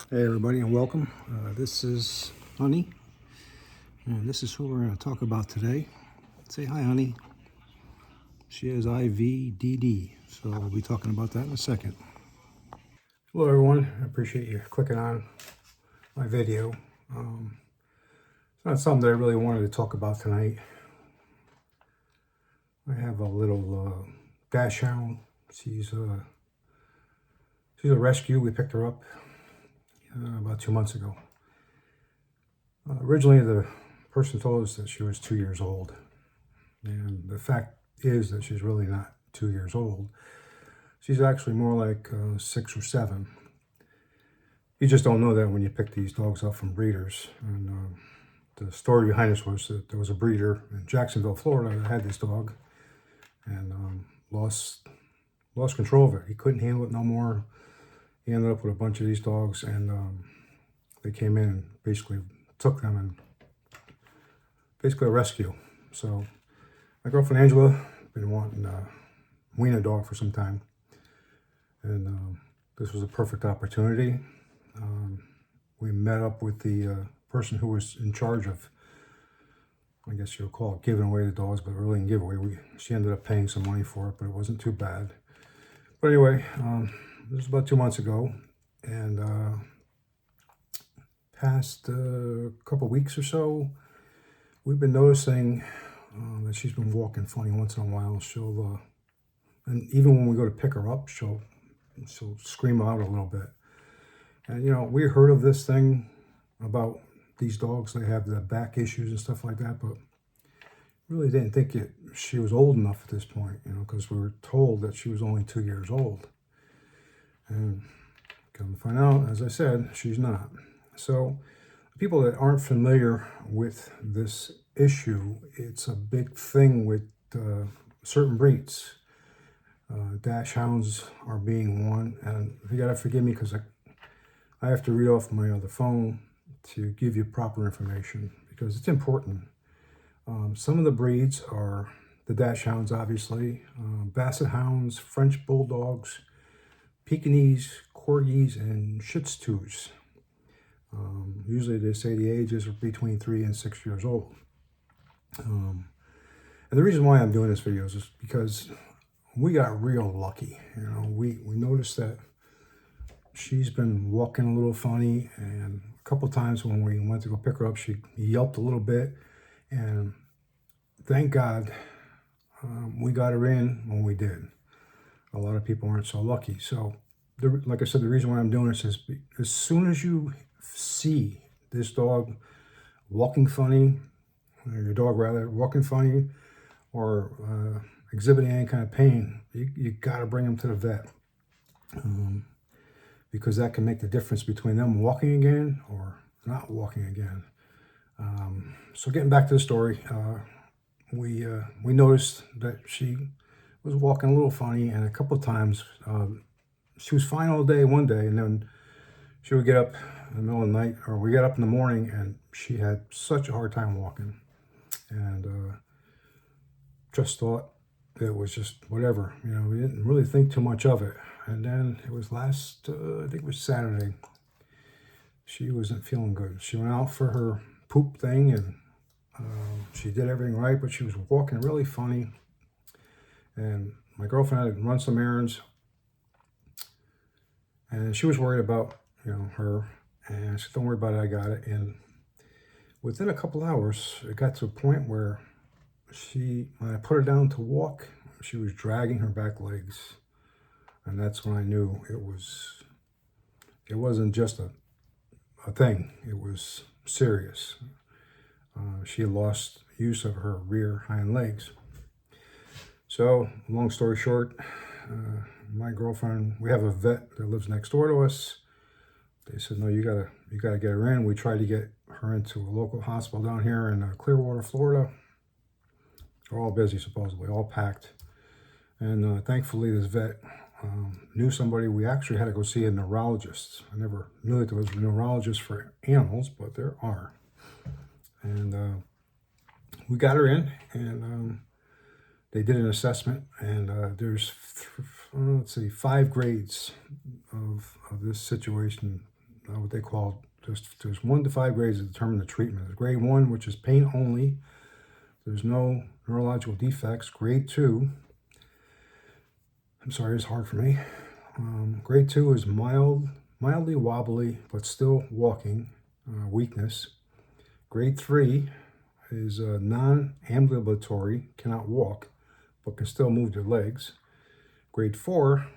Hey everybody and welcome. This is Honey, and this is who we're going to talk about today. Say hi, Honey. She has IVDD, so we'll be talking about that in a second. Hello everyone, I appreciate you clicking on my video. It's not something that I really wanted to talk about tonight. I have a little Daschund. She's a rescue. We picked her up about 2 months ago. Originally, the person told us that she was 2 years old. And the fact is that she's really not 2 years old. She's actually more like 6 or 7. You just don't know that when you pick these dogs up from breeders. And the story behind this was that there was a breeder in Jacksonville, Florida that had this dog and lost control of it. He couldn't handle it no more. He ended up with a bunch of these dogs, and they came in and basically took them, and basically a rescue. So my girlfriend Angela been wanting to wean a dog for some time, and this was a perfect opportunity. We met up with the person who was in charge of, I guess you'll call it giving away the dogs, but really in giveaway. She ended up paying some money for it, but it wasn't too bad. But anyway, this was about 2 months ago, and past couple weeks or so, we've been noticing that she's been walking funny once in a while. She'll, and even when we go to pick her up, she'll scream out a little bit. And you know, we heard of this thing about these dogs. They have the back issues and stuff like that, but really didn't think she was old enough at this point, you know, because we were told that she was only 2 years old. And come to find out, as I said, she's not. So people that aren't familiar with this issue, it's a big thing with certain breeds. Dachshunds are being one, and you gotta forgive me because I have to read off my other phone to give you proper information because it's important. Some of the breeds are the Dachshunds, obviously, Basset Hounds, French Bulldogs, Pekingese, Corgis, and Shih Tzus. Usually they say the ages are between 3 and 6 years old. And the reason why I'm doing this video is because we got real lucky. You know, we noticed that she's been walking a little funny, and a couple times when we went to go pick her up, she yelped a little bit, and thank God we got her in when we did. A lot of people aren't so lucky. So, like I said, the reason why I'm doing this is as soon as you see this dog walking funny, or your dog rather, walking funny, or exhibiting any kind of pain, you got to bring them to the vet. Because that can make the difference between them walking again or not walking again. So getting back to the story, we noticed that she was walking a little funny, and a couple of times she was fine all day one day, and then she would get up in the middle of the night, or we get up in the morning, and she had such a hard time walking, and just thought it was just whatever, you know. We didn't really think too much of it. And then it was I think it was Saturday, she wasn't feeling good. She went out for her poop thing, and she did everything right, but she was walking really funny. And my girlfriend had to run some errands, and she was worried about, you know, her. And she said, "Don't worry about it, I got it." And within a couple hours, it got to a point where when I put her down to walk, she was dragging her back legs. And that's when I knew it wasn't just a thing, it was serious. She had lost use of her rear hind legs. So, long story short, my girlfriend, we have a vet that lives next door to us. They said, "No, you gotta get her in." We tried to get her into a local hospital down here in Clearwater, Florida. They're all busy, supposedly, all packed. And thankfully, this vet knew somebody. We actually had to go see a neurologist. I never knew that there was a neurologist for animals, but there are. And we got her in, and they did an assessment, and there's, let's see, 5 grades of this situation. what they call, there's 1 to 5 grades to determine the treatment. There's grade 1, which is pain only. There's no neurological defects. Grade 2, I'm sorry, it's hard for me. Grade 2 is mildly wobbly, but still walking, weakness. Grade 3 is non-ambulatory, cannot walk, but can still move their legs. Grade 4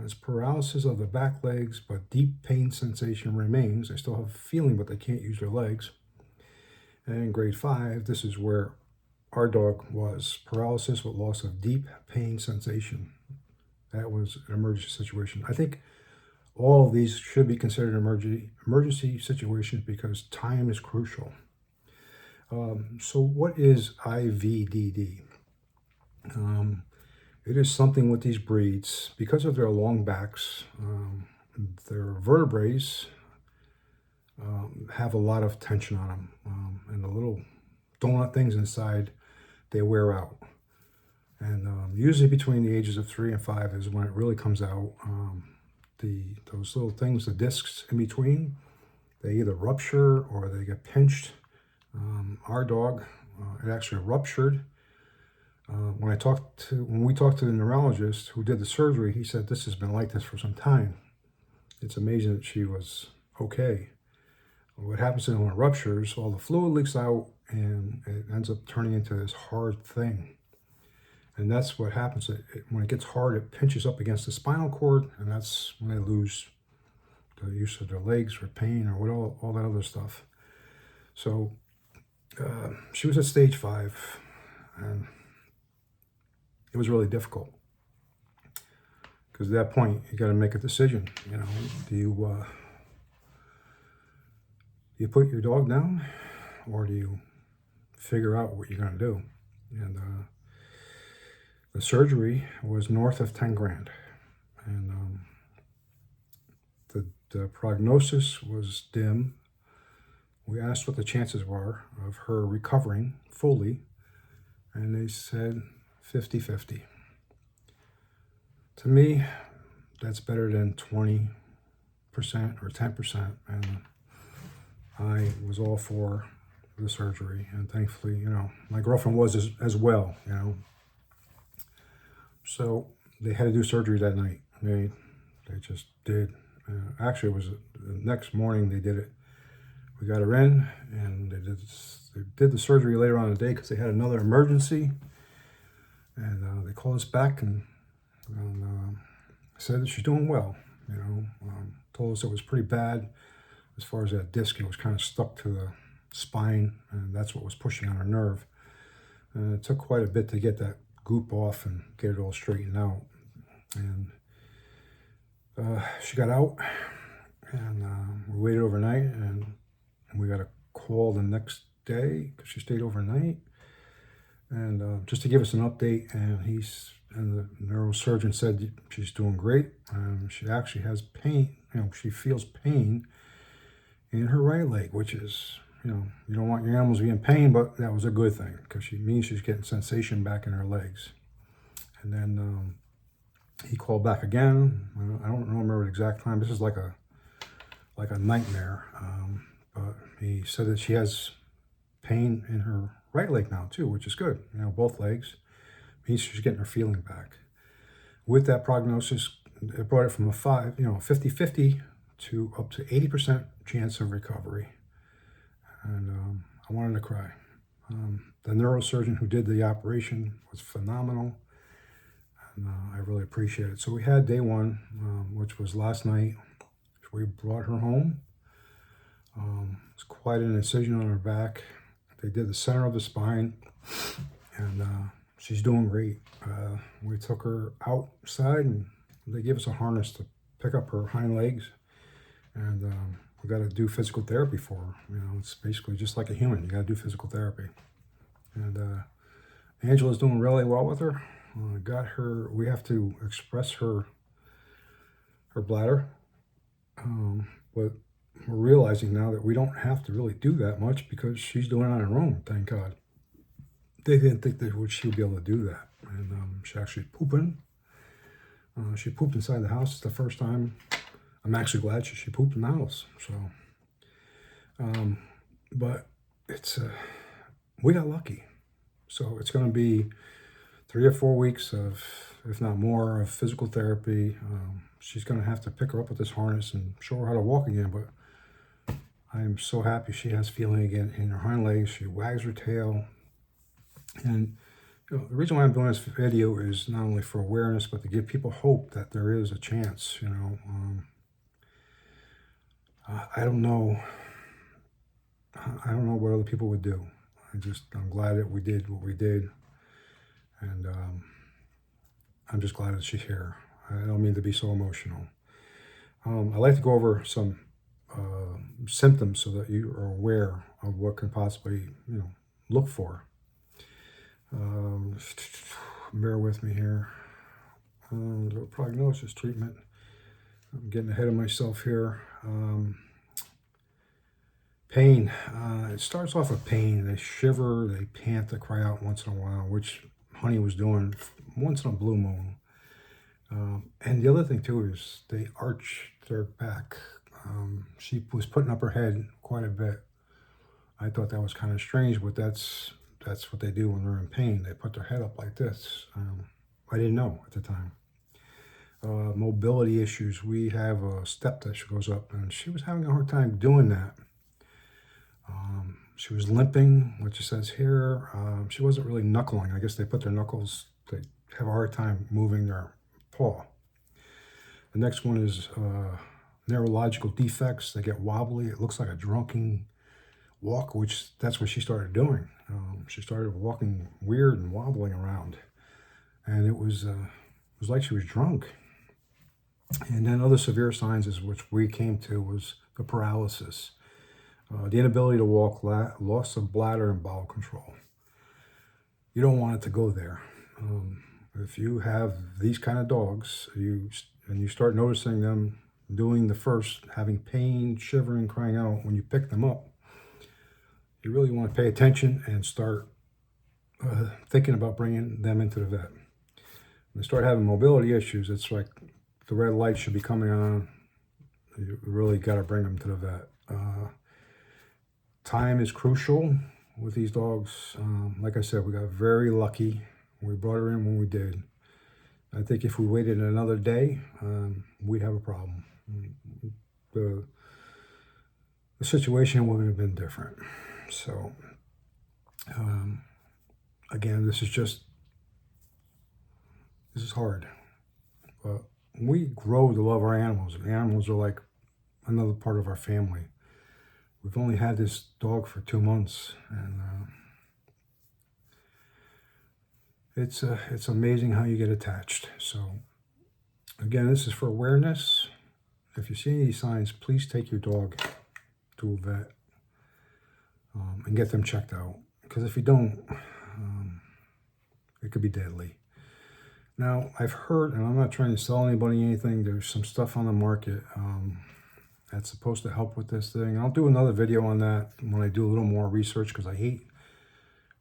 is paralysis of the back legs, but deep pain sensation remains. They still have feeling, but they can't use their legs. And grade 5, this is where our dog was. Paralysis with loss of deep pain sensation. That was an emergency situation. I think all of these should be considered emergency situations because time is crucial. So what is IVDD? It is something with these breeds, because of their long backs, their vertebrae have a lot of tension on them, and the little donut things inside, they wear out. And usually between the ages of 3 and 5 is when it really comes out. Those little things, the discs in between, they either rupture or they get pinched. Our dog, it actually ruptured. When we talked to the neurologist who did the surgery, he said this has been like this for some time. It's amazing that she was okay. What happens is when it ruptures, all the fluid leaks out and it ends up turning into this hard thing. And that's what happens. When it gets hard, it pinches up against the spinal cord, and that's when they lose the use of their legs for pain or all that other stuff. So she was at stage 5, and it was really difficult. Because at that point, you got to make a decision. Do you put your dog down, or do you figure out what you're going to do? And the surgery was north of 10 grand, and the prognosis was dim. We asked what the chances were of her recovering fully, and they said 50-50. To me, that's better than 20% or 10%, and I was all for the surgery, and thankfully, my girlfriend was as well, So they had to do surgery that night. They just did. Actually, it was the next morning they did it. We got her in, and they did the surgery later on in the day because they had another emergency. And they called us back and said that she's doing well. Told us it was pretty bad as far as that disc. It was kind of stuck to the spine, and that's what was pushing on her nerve. And it took quite a bit to get that goop off and get it all straightened out. And she got out, and we waited overnight, and we got a call the next day because she stayed overnight. And just to give us an update, and the neurosurgeon said she's doing great. She actually has pain. She feels pain in her right leg, which is, you don't want your animals to be in pain, but that was a good thing because she means she's getting sensation back in her legs. And then he called back again. I don't remember the exact time. This is like a nightmare. But he said that she has pain in her right leg now too, which is good. Both legs. Means she's getting her feeling back. With that prognosis, it brought it from a 50-50 to up to 80% chance of recovery. And I wanted to cry. The neurosurgeon who did the operation was phenomenal, and I really appreciate it. So we had day 1, which was last night. We brought her home. It's quite an incision on her back. They did the center of the spine, and she's doing great. We took her outside, and they gave us a harness to pick up her hind legs, and we got to do physical therapy for her. It's basically just like a human. You got to do physical therapy. And Angela's doing really well with her. We have to express her bladder, but we're realizing now that we don't have to really do that much because she's doing it on her own, thank God. They didn't think that she'd be able to do that. And she's actually pooping. She pooped inside the house. It's the first time. I'm actually glad she pooped in the house. So, but it's we got lucky. So it's going to be 3 or 4 weeks of, if not more, of physical therapy. She's going to have to pick her up with this harness and show her how to walk again. But I am so happy she has feeling again in her hind legs. She wags her tail. And the reason why I'm doing this video is not only for awareness, but to give people hope that there is a chance. I don't know. I don't know what other people would do. I'm glad that we did what we did. And I'm just glad that she's here. I don't mean to be so emotional. I like to go over some symptoms so that you are aware of what can possibly, look for. Bear with me here. Prognosis treatment. I'm getting ahead of myself here. Pain. It starts off with pain. They shiver, they pant, they cry out once in a while, which Honey was doing once in a blue moon. And the other thing too is they arch their back. She was putting up her head quite a bit. I thought that was kind of strange, but that's what they do when they're in pain. They put their head up like this. I didn't know at the time. Mobility issues. We have a step that she goes up, and she was having a hard time doing that. She was limping, which it says here. She wasn't really knuckling. I guess they put their knuckles, they have a hard time moving their paw. The next one is neurological defects. They get wobbly. It looks like a drunken walk, which that's what she started doing. She started walking weird and wobbling around. And it was like she was drunk. And then other severe signs, is which we came to, was the paralysis. The inability to walk, loss of bladder and bowel control. You don't want it to go there. If you have these kind of dogs, and you start noticing them doing the first, having pain, shivering, crying out, when you pick them up, you really want to pay attention and start thinking about bringing them into the vet. When they start having mobility issues, it's like the red light should be coming on. You really got to bring them to the vet. Time is crucial with these dogs. Like I said, we got very lucky. We brought her in when we did. I think if we waited another day, we'd have a problem. The situation would have been different. So, again, this is hard. But we grow to love our animals. Animals are like another part of our family. We've only had this dog for 2 months, and it's amazing how you get attached. So, again, this is for awareness. If you see any signs, please take your dog to a vet and get them checked out. Because if you don't, it could be deadly. Now, I've heard, and I'm not trying to sell anybody anything, there's some stuff on the market that's supposed to help with this thing. I'll do another video on that when I do a little more research, because I hate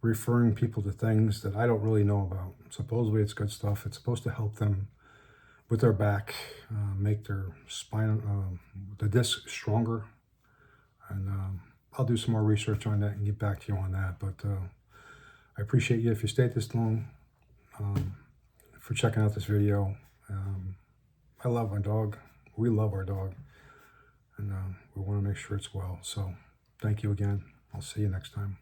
referring people to things that I don't really know about. Supposedly it's good stuff. It's supposed to help them with their back, make their spine, the disc stronger. And I'll do some more research on that and get back to you on that. But I appreciate you if you stayed this long, for checking out this video. I love my dog. We love our dog. And we want to make sure it's well. So thank you again. I'll see you next time.